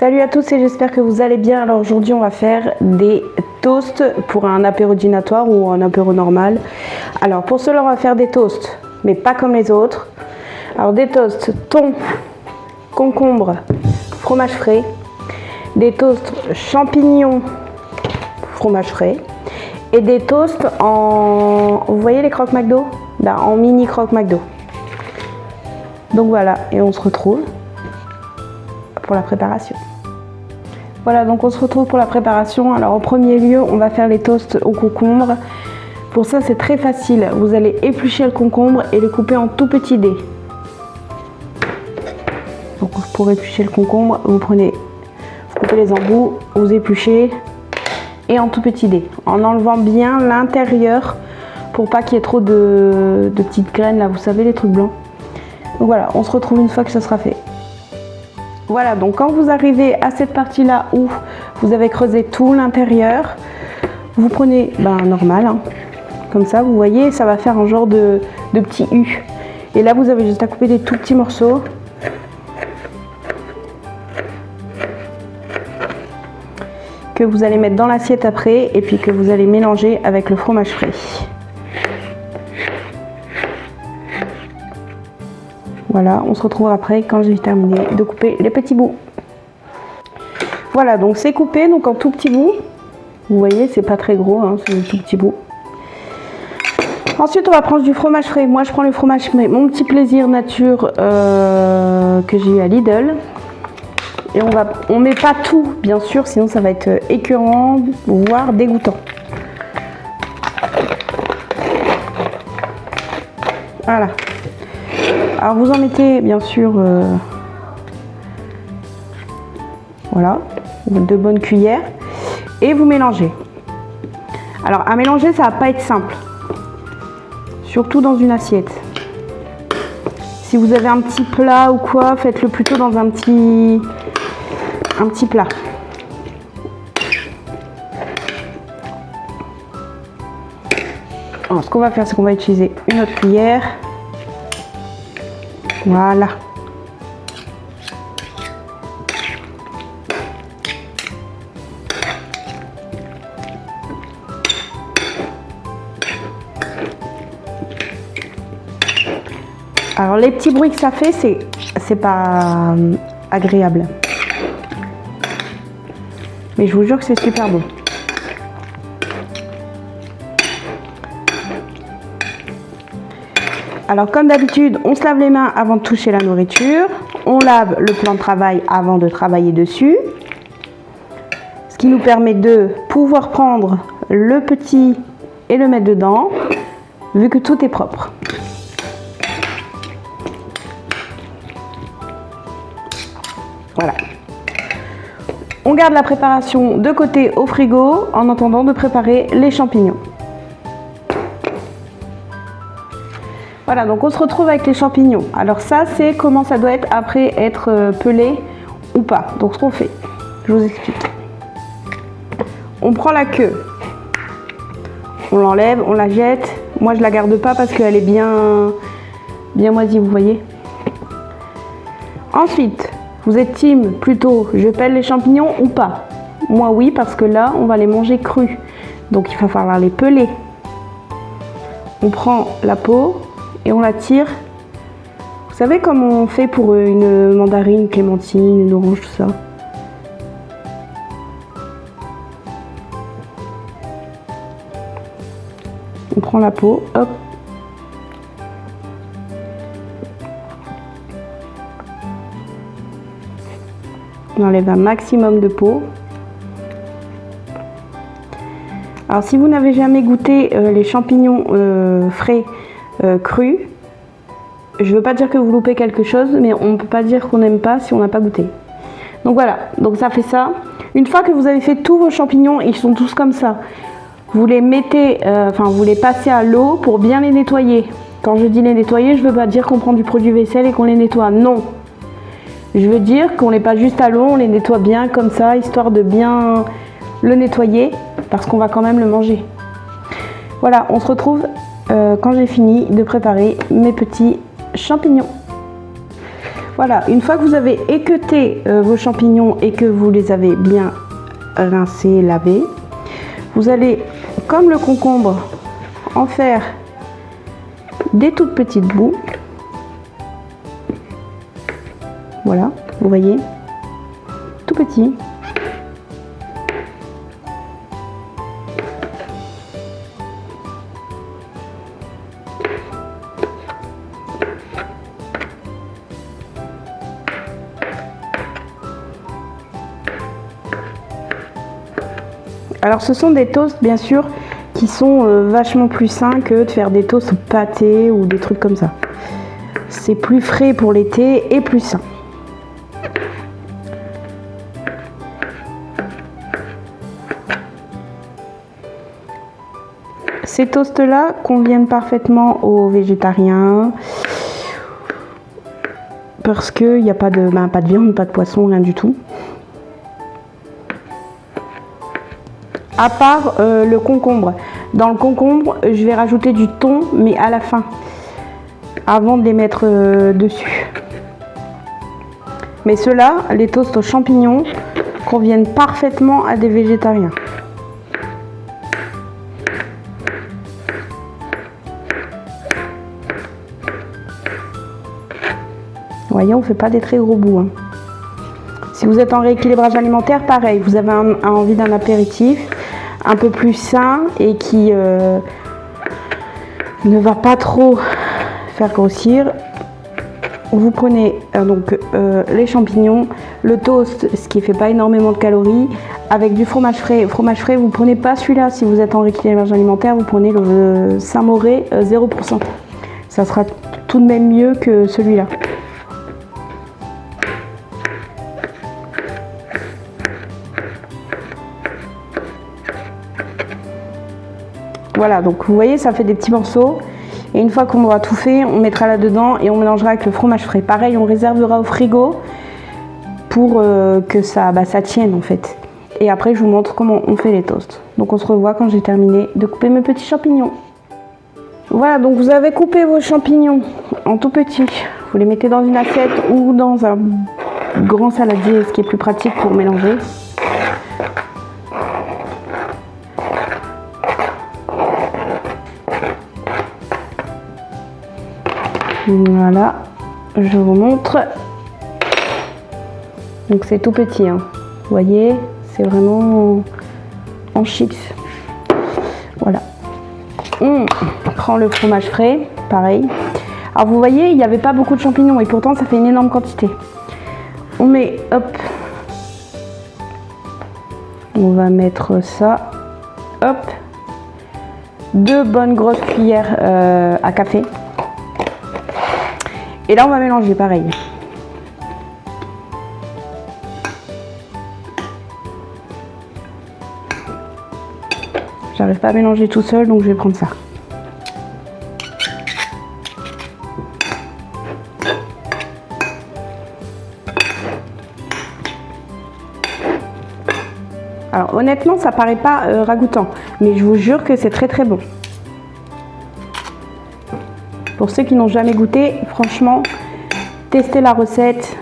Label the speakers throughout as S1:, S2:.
S1: Salut à tous et j'espère que vous allez bien. Alors aujourd'hui on va faire des toasts pour un apéro dînatoire ou un apéro normal. Alors pour cela on va faire des toasts mais pas comme les autres. Alors des toasts thon, concombre, fromage frais. Des toasts champignons, fromage frais. Et des toasts en... Vous voyez les croque McDo? En mini croque McDo. Donc voilà, et on se retrouve pour la préparation. Voilà, donc on se retrouve pour la préparation. Alors en premier lieu, on va faire les toasts au concombre. Pour ça, c'est très facile. Vous allez éplucher le concombre et le couper en tout petits dés. Donc pour éplucher le concombre, vous coupez les embouts, vous épluchez et en tout petits dés, en enlevant bien l'intérieur pour pas qu'il y ait trop de petites graines là, vous savez, les trucs blancs. Donc voilà, on se retrouve une fois que ça sera fait. Voilà, donc quand vous arrivez à cette partie là où vous avez creusé tout l'intérieur, vous prenez normal, hein, comme ça, vous voyez, ça va faire un genre de petit U. Et là vous avez juste à couper des tout petits morceaux. Que vous allez mettre dans l'assiette après et puis que vous allez mélanger avec le fromage frais. Voilà, on se retrouve après quand j'ai terminé de couper les petits bouts. Voilà, donc c'est coupé donc en tout petits bouts. Vous voyez, c'est pas très gros, hein, c'est des tout petits bouts. Ensuite, on va prendre du fromage frais. Moi, je prends le fromage frais, mon petit plaisir nature que j'ai eu à Lidl. Et on met pas tout, bien sûr, sinon ça va être écœurant, voire dégoûtant. Voilà. Alors vous en mettez bien sûr, voilà, 2 bonnes cuillères et vous mélangez. Alors à mélanger, ça va pas être simple, surtout dans une assiette. Si vous avez un petit plat ou quoi, faites-le plutôt dans un petit plat. Alors ce qu'on va faire, c'est qu'on va utiliser une autre cuillère. Voilà. Alors les petits bruits que ça fait, c'est pas agréable. Mais je vous jure que c'est super bon. Alors comme d'habitude, on se lave les mains avant de toucher la nourriture. On lave le plan de travail avant de travailler dessus. Ce qui nous permet de pouvoir prendre le petit et le mettre dedans, vu que tout est propre. Voilà. On garde la préparation de côté au frigo en attendant de préparer les champignons. Voilà, donc on se retrouve avec les champignons. Alors ça, c'est comment ça doit être après être pelé ou pas. Donc ce qu'on fait, je vous explique. On prend la queue, on l'enlève, on la jette. Moi, je la garde pas parce qu'elle est bien moisie, vous voyez. Ensuite, vous êtes team plutôt je pèle les champignons ou pas? Moi oui, parce que là, on va les manger crus. Donc il va falloir les peler. On prend la peau et on la tire. Vous savez comme on fait pour une mandarine, clémentine, une orange, tout ça. On prend la peau, hop. On enlève un maximum de peau. Alors si vous n'avez jamais goûté les champignons frais crus, je ne veux pas dire que vous loupez quelque chose, mais on ne peut pas dire qu'on n'aime pas si on n'a pas goûté. Donc voilà, donc ça fait ça. Une fois que vous avez fait tous vos champignons, ils sont tous comme ça, vous les mettez, vous les passez à l'eau pour bien les nettoyer. Quand je dis les nettoyer, je ne veux pas dire qu'on prend du produit vaisselle et qu'on les nettoie, non. Je veux dire qu'on les passe juste à l'eau, on les nettoie bien comme ça, histoire de bien le nettoyer, parce qu'on va quand même le manger. Voilà, on se retrouve quand j'ai fini de préparer mes petits champignons. Voilà, une fois que vous avez équeuté vos champignons et que vous les avez bien rincés, lavés, vous allez, comme le concombre, en faire des toutes petites bouts. Voilà, vous voyez, tout petit. Alors ce sont des toasts bien sûr qui sont vachement plus sains que de faire des toasts pâtés ou des trucs comme ça. C'est plus frais pour l'été et plus sain. Ces toasts là conviennent parfaitement aux végétariens parce qu'il n'y a pas de viande, pas de poisson, rien du tout. À part le concombre. Dans le concombre, je vais rajouter du thon, mais à la fin, avant de les mettre dessus. Mais ceux-là, les toasts aux champignons, conviennent parfaitement à des végétariens. Vous voyez, on ne fait pas des très gros bouts. Hein. Si vous êtes en rééquilibrage alimentaire, pareil, vous avez envie d'un apéritif un peu plus sain et qui ne va pas trop faire grossir. Vous prenez les champignons, le toast, ce qui ne fait pas énormément de calories, avec du fromage frais. Fromage frais, vous ne prenez pas celui-là. Si vous êtes en rééquilibrage alimentaire, vous prenez le Saint-Mauré 0%. Ça sera tout de même mieux que celui-là. Voilà, donc vous voyez, ça fait des petits morceaux. Et une fois qu'on aura tout fait, on mettra là-dedans et on mélangera avec le fromage frais. Pareil, on réservera au frigo pour que ça tienne en fait. Et après, je vous montre comment on fait les toasts. Donc on se revoit quand j'ai terminé de couper mes petits champignons. Voilà, donc vous avez coupé vos champignons en tout petits. Vous les mettez dans une assiette ou dans un grand saladier, ce qui est plus pratique pour mélanger. Voilà, je vous montre. Donc c'est tout petit, hein. Vous voyez, c'est vraiment en chips. Voilà. On prend le fromage frais, pareil. Alors vous voyez, il n'y avait pas beaucoup de champignons et pourtant ça fait une énorme quantité. On met, hop, on va mettre ça, hop, 2 bonnes grosses cuillères à café. Et là, on va mélanger pareil. J'arrive pas à mélanger tout seul, donc je vais prendre ça. Alors honnêtement, ça paraît pas ragoûtant, mais je vous jure que c'est très très bon. Pour ceux qui n'ont jamais goûté, franchement, testez la recette.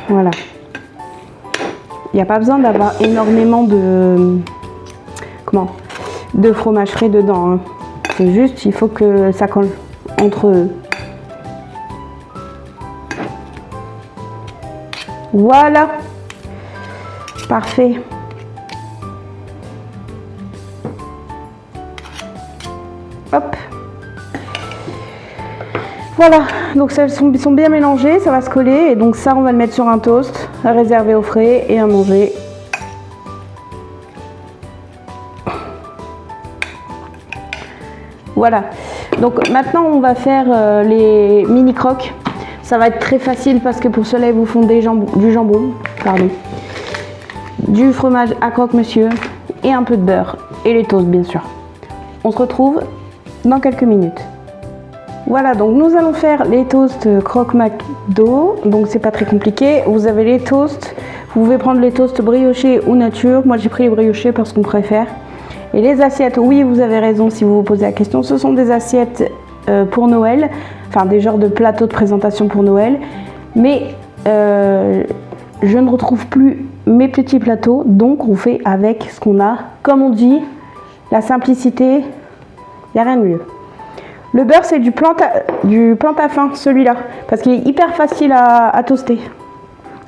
S1: Voilà. Il n'y a pas besoin d'avoir énormément de fromage frais dedans. Hein. C'est juste, il faut que ça colle entre eux. Voilà, parfait. Hop. Voilà, donc ils sont bien mélangés, ça va se coller. Et donc ça, on va le mettre sur un toast, à réserver au frais et à manger. Voilà, donc maintenant on va faire les mini croques. Ça va être très facile parce que pour cela, ils vous font du jambon, du fromage à croque-monsieur et un peu de beurre et les toasts bien sûr. On se retrouve dans quelques minutes. Voilà, donc nous allons faire les toasts croque-McDo. Donc c'est pas très compliqué. Vous avez les toasts. Vous pouvez prendre les toasts briochés ou nature. Moi j'ai pris les briochés parce qu'on préfère. Et les assiettes, oui vous avez raison si vous vous posez la question. Ce sont des assiettes pour Noël. Enfin des genres de plateaux de présentation pour Noël. Mais je ne retrouve plus mes petits plateaux. Donc on fait avec ce qu'on a. Comme on dit, la simplicité, il n'y a rien de mieux. Le beurre, c'est du plantain-fin, celui-là, parce qu'il est hyper facile à toaster.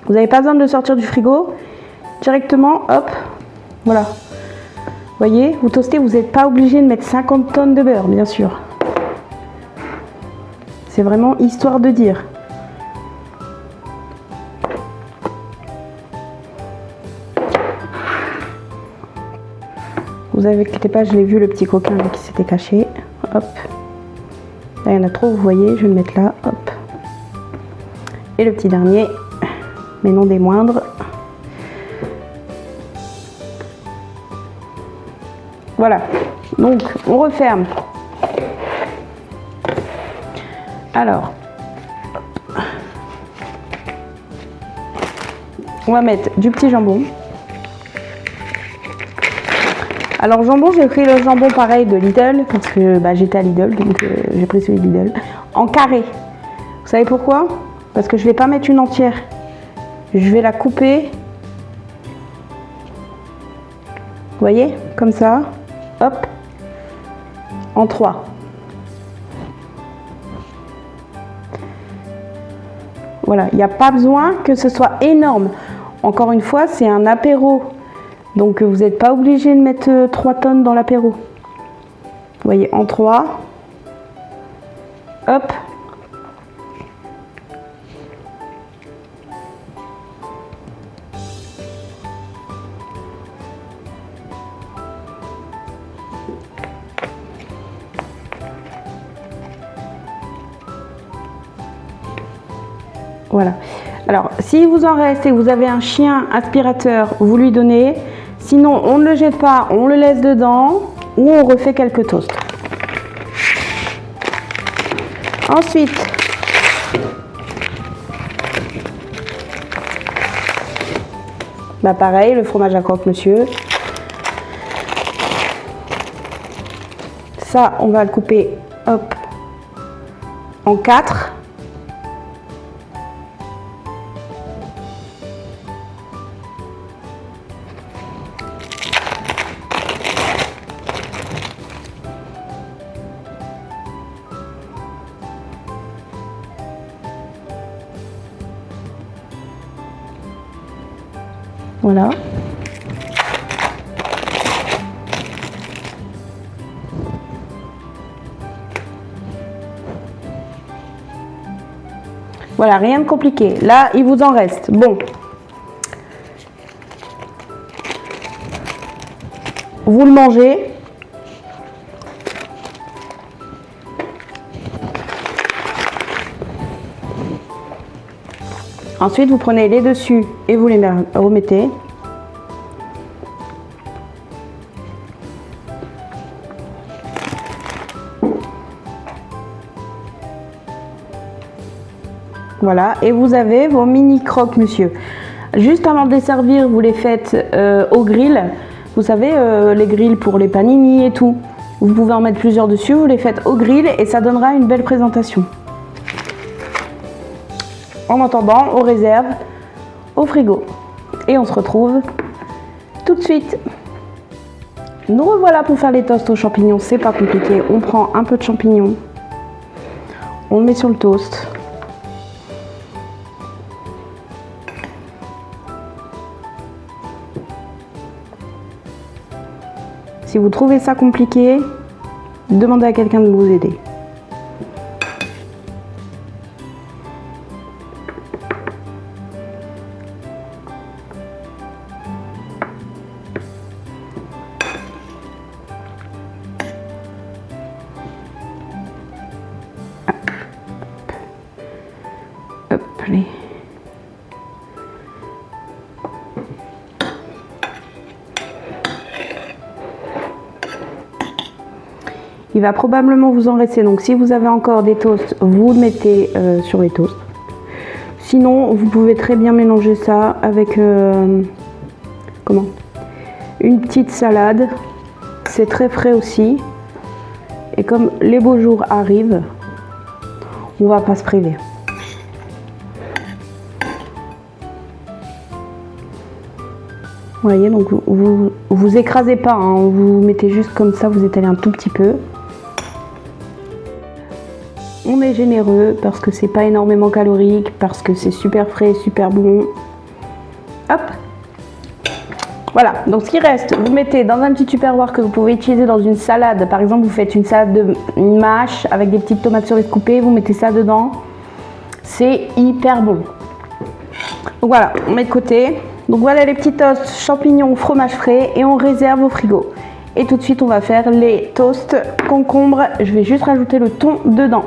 S1: Vous n'avez pas besoin de le sortir du frigo. Directement, hop, voilà. Vous voyez, vous toastez, vous n'êtes pas obligé de mettre 50 tonnes de beurre, bien sûr. C'est vraiment histoire de dire. Vous inquiétez pas, je l'ai vu, le petit coquin là, qui s'était caché. Hop. Là, il y en a trop, vous voyez, je vais le mettre là. Hop. Et le petit dernier, mais non des moindres. Voilà. Donc, on referme. Alors, on va mettre du petit jambon. Alors jambon, j'ai pris le jambon pareil de Lidl, parce que j'étais à Lidl, donc j'ai pris celui de Lidl, en carré. Vous savez pourquoi? Parce que je ne vais pas mettre une entière. Je vais la couper. Vous voyez? Comme ça. Hop. En 3. Voilà, il n'y a pas besoin que ce soit énorme. Encore une fois, c'est un apéro. Donc vous n'êtes pas obligé de mettre 3 tonnes dans l'apéro. Vous voyez, en 3. Hop. Voilà. Alors, si vous en reste et que vous avez un chien aspirateur, vous lui donnez. Sinon, on ne le jette pas, on le laisse dedans ou on refait quelques toasts. Ensuite, pareil, le fromage à croque-monsieur. Ça, on va le couper, hop, en 4. Voilà. Voilà, rien de compliqué. Là, il vous en reste. Bon. Vous le mangez. Ensuite, vous prenez les dessus et vous les remettez. Voilà, et vous avez vos mini croque-monsieur. Juste avant de les servir, vous les faites au grill. Vous savez, les grilles pour les panini et tout. Vous pouvez en mettre plusieurs dessus, vous les faites au grill et ça donnera une belle présentation. En attendant, on réserve au frigo. Et on se retrouve tout de suite. Nous revoilà pour faire les toasts aux champignons. C'est pas compliqué. On prend un peu de champignons. On le met sur le toast. Si vous trouvez ça compliqué, demandez à quelqu'un de vous aider. Hop, allez. Il va probablement vous en rester. Donc si vous avez encore des toasts, vous le mettez sur les toasts. Sinon, vous pouvez très bien mélanger ça avec une petite salade. C'est très frais aussi. Et comme les beaux jours arrivent, on va pas se priver. Vous voyez, donc vous écrasez pas, hein, vous mettez juste comme ça, vous étalez un tout petit peu. On est généreux parce que c'est pas énormément calorique, parce que c'est super frais, super bon. Hop. Voilà, donc ce qui reste, vous mettez dans un petit tupperware que vous pouvez utiliser dans une salade. Par exemple, vous faites une salade de mâche avec des petites tomates cerises coupées, vous mettez ça dedans. C'est hyper bon. Donc voilà, on met de côté. Donc voilà les petits toasts champignons, fromage frais et on réserve au frigo. Et tout de suite, on va faire les toasts concombre. Je vais juste rajouter le thon dedans.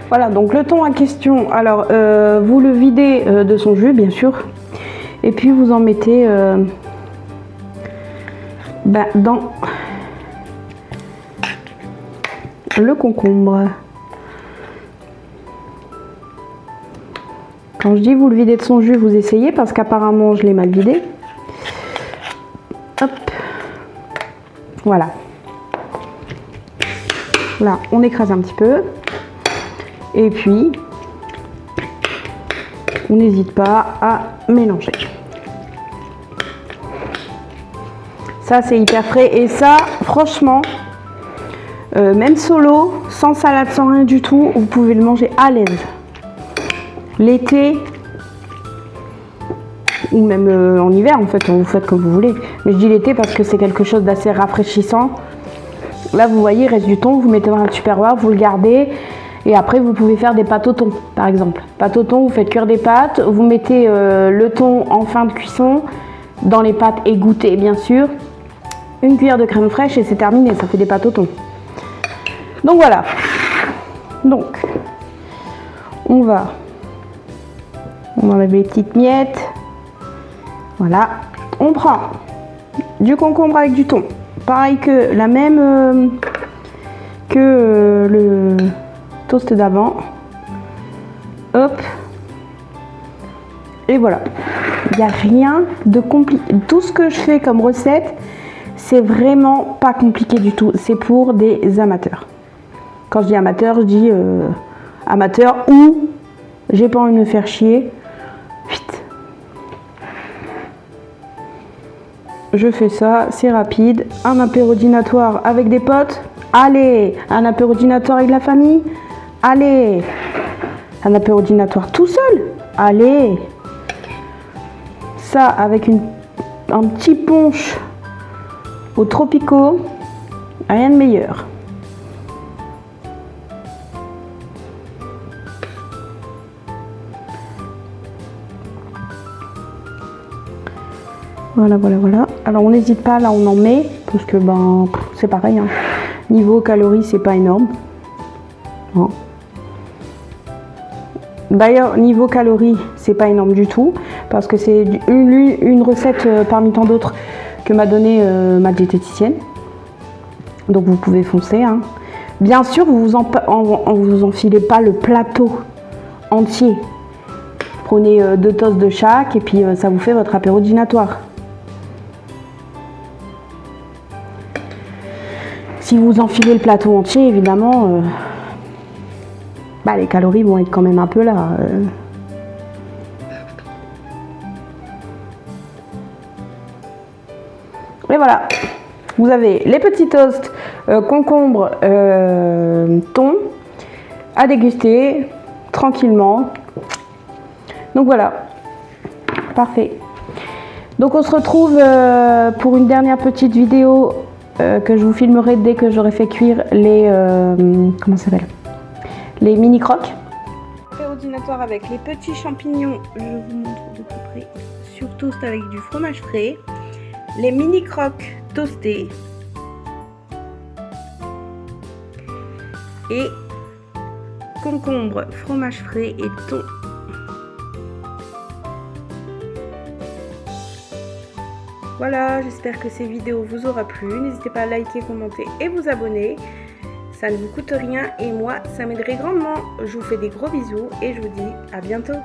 S1: Voilà, donc le thon en question, alors vous le videz de son jus, bien sûr. Et puis vous en mettez dans le concombre. Quand je dis vous le videz de son jus, vous essayez parce qu'apparemment je l'ai mal vidé. Hop. Voilà. Là, on écrase un petit peu. Et puis, on n'hésite pas à mélanger. Ça, c'est hyper frais. Et ça, franchement, même solo, sans salade, sans rien du tout, vous pouvez le manger à l'aise. L'été, ou même en hiver, en fait, vous faites comme vous voulez. Mais je dis l'été parce que c'est quelque chose d'assez rafraîchissant. Là, vous voyez, il reste du thon, vous mettez dans un tupperware, vous le gardez. Et après, vous pouvez faire des pâtes au thon, par exemple. Pâtes au thon, vous faites cuire des pâtes, vous mettez le thon en fin de cuisson dans les pâtes égouttées, bien sûr. Une cuillère de crème fraîche et c'est terminé, ça fait des pâtes au thon. Donc voilà. Donc, on enlève les petites miettes. Voilà. On prend du concombre avec du thon. Pareil que la même que le toast d'avant. Hop. Et voilà. Il n'y a rien de compliqué. Tout ce que je fais comme recette, c'est vraiment pas compliqué du tout. C'est pour des amateurs. Quand je dis amateur, je dis amateur ou j'ai pas envie de me faire chier. Vite. Je fais ça, c'est rapide. Un apéro dînatoire avec des potes. Allez, un apéro dînatoire avec la famille. Allez, un apéro dînatoire tout seul. Allez, ça avec un petit punch au Tropico, rien de meilleur. Voilà, voilà, voilà. Alors on n'hésite pas, là on en met, parce que c'est pareil. Hein. Niveau calories, c'est pas énorme. Hein. D'ailleurs, niveau calories, c'est pas énorme du tout, parce que c'est une recette parmi tant d'autres que m'a donné ma diététicienne. Donc vous pouvez foncer. Hein. Bien sûr, vous enfilez pas le plateau entier. Prenez 2 toasts de chaque et puis ça vous fait votre apéro dînatoire. Si vous enfilez le plateau entier, évidemment, les calories vont être quand même un peu là. Et voilà, vous avez les petits toasts concombre, thon à déguster tranquillement. Donc voilà, parfait. Donc on se retrouve pour une dernière petite vidéo que je vous filmerai dès que j'aurai fait cuire les comment ça s'appelle, les mini croques. Ordinateur avec les petits champignons, je vous montre de plus près, sur toast avec du fromage frais, les mini croques toastés et concombre, fromage frais et thon. Voilà, j'espère que ces vidéos vous aura plu. N'hésitez pas à liker, commenter et vous abonner. Ça ne vous coûte rien et moi, ça m'aiderait grandement. Je vous fais des gros bisous et je vous dis à bientôt.